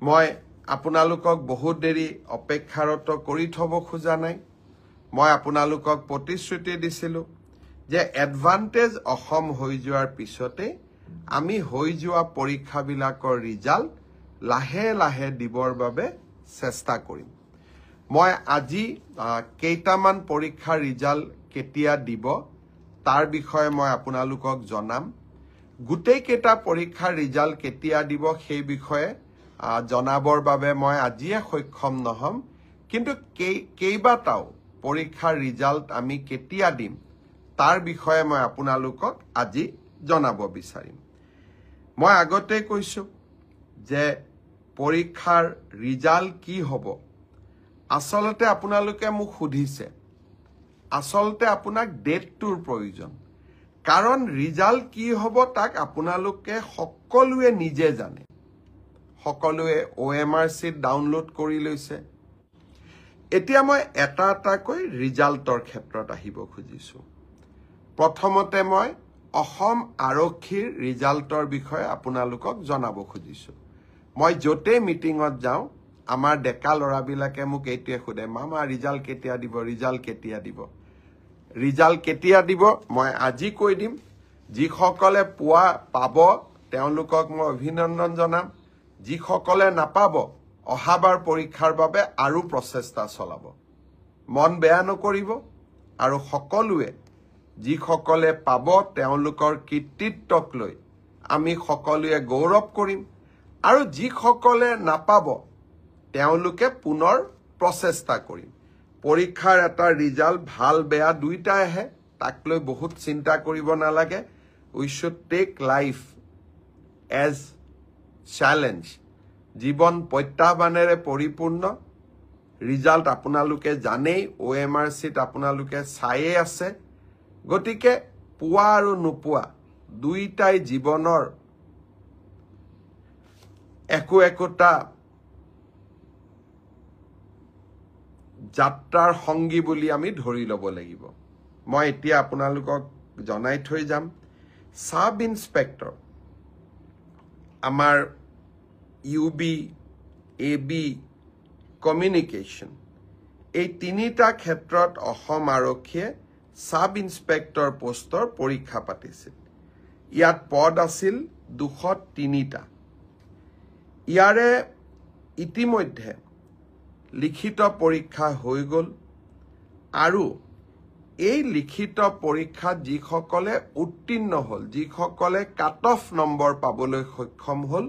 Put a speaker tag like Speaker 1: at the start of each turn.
Speaker 1: মই আপোনালোকক বহুত দেৰি অপেক্ষাৰত কৰি থব খোজা নাই মই আপোনালোকক প্ৰতিশ্ৰুতি দিছিলোঁ যে এডভান্টেজ অসম হৈ যোৱাৰ পিছতে আমি হৈ যোৱা পৰীক্ষাবিলাকৰ ৰিজাল্ট লাহে লাহে দিবৰ বাবে চেষ্টা কৰিম মই আজি কেইটামান পৰীক্ষাৰ ৰিজাল্ট কেতিয়া দিব তাৰ বিষয়ে মই আপোনালোকক জনাম গোটেই কেইটা পৰীক্ষাৰ ৰিজাল্ট কেতিয়া দিব সেই বিষয়ে জনাবৰ বাবে মই আজিয়ে সক্ষম নহম কিন্তু কেইবাটাও পৰীক্ষাৰ ৰিজাল্ট আমি কেতিয়া দিম তাৰ বিষয়ে মই আপোনালোকক আজি জনাব বিচাৰিম মই আগতে কৈছো যে পৰীক্ষাৰ ৰিজাল্ট কি হ'ব আসলতে আপোনালোকে মোক সুধিছে আসলতে আপোনাক ডেটটোৰ প্ৰয়োজন কাৰণ ৰিজাল্ট কি হ'ব তাক আপোনালোকে সকলোৱে নিজে জানে সকলোৱে OMR sheet ডাউনলোড কৰি লৈছে এতিয়া মই এটা কৈ ৰিজাল্টৰ ক্ষেত্ৰত আহিব খুজিছো প্ৰথমতে মই অসম আৰক্ষীৰ ৰিজাল্টৰ বিষয়ে আপোনালোকক জনাব খুজিছো মই জতে মিটিংত যাও আমাৰ ডেকা লৰাবিলাকে মোক এইটোৱে খুদে মামা ৰিজাল্ট কেতিয়া দিব মই আজি কৈ দিম যিসকলে পাব তেওঁলোকক মই অভিনন্দন জনাম যিসকলে নাপাব অহাবাৰ পৰীক্ষাৰ বাবে আৰু প্ৰচেষ্টা চলাব মন বেয়া নকৰিব আৰু সকলোৱে যিসকলে পাব তেওঁলোকৰ কৃতিত্বক লৈ আমি সকলোৱে গৌৰৱ কৰিম আৰু যিসকলে নাপাব তেওঁলোকে পুনৰ প্ৰচেষ্টা কৰিম পৰীক্ষাৰ এটা ৰিজাল্ট ভাল বেয়া দুইটা আহে তাক লৈ বহুত চিন্তা কৰিব নালাগে we should take life as challenge জীৱন প্ৰত্যাহ্বানেৰে পৰিপূৰ্ণ ৰিজাল্ট আপোনালোকে জানেই OMR sheet আপোনালোকে চাইয়ে আছে গতিকে পোৱা আৰু নোপোৱা দুইটাই জীৱনৰ একোটা যাত্ৰাৰ সংগী বুলি আমি ধৰি ল'ব লাগিব মই এতিয়া আপোনালোকক জনাই থৈ যাম সাব ইন্সপেক্টৰ আমাৰ UB AB কমিউনিকেশ্যন এই তিনিটা ক্ষেত্ৰত অসম আৰক্ষীয়ে সাব ইন্সপেক্টৰ পোষ্টৰ পৰীক্ষা পাতিছিল ইয়াত পদ আছিল 203টা ইয়াৰে ইতিমধ্যে লিখিত পৰীক্ষা হৈ গল আৰু এই লিখিত পৰীক্ষাত যিসকলে উত্তীৰ্ণ হল যিসকলে কাট অফ নম্বৰ পাবলৈ সক্ষম হল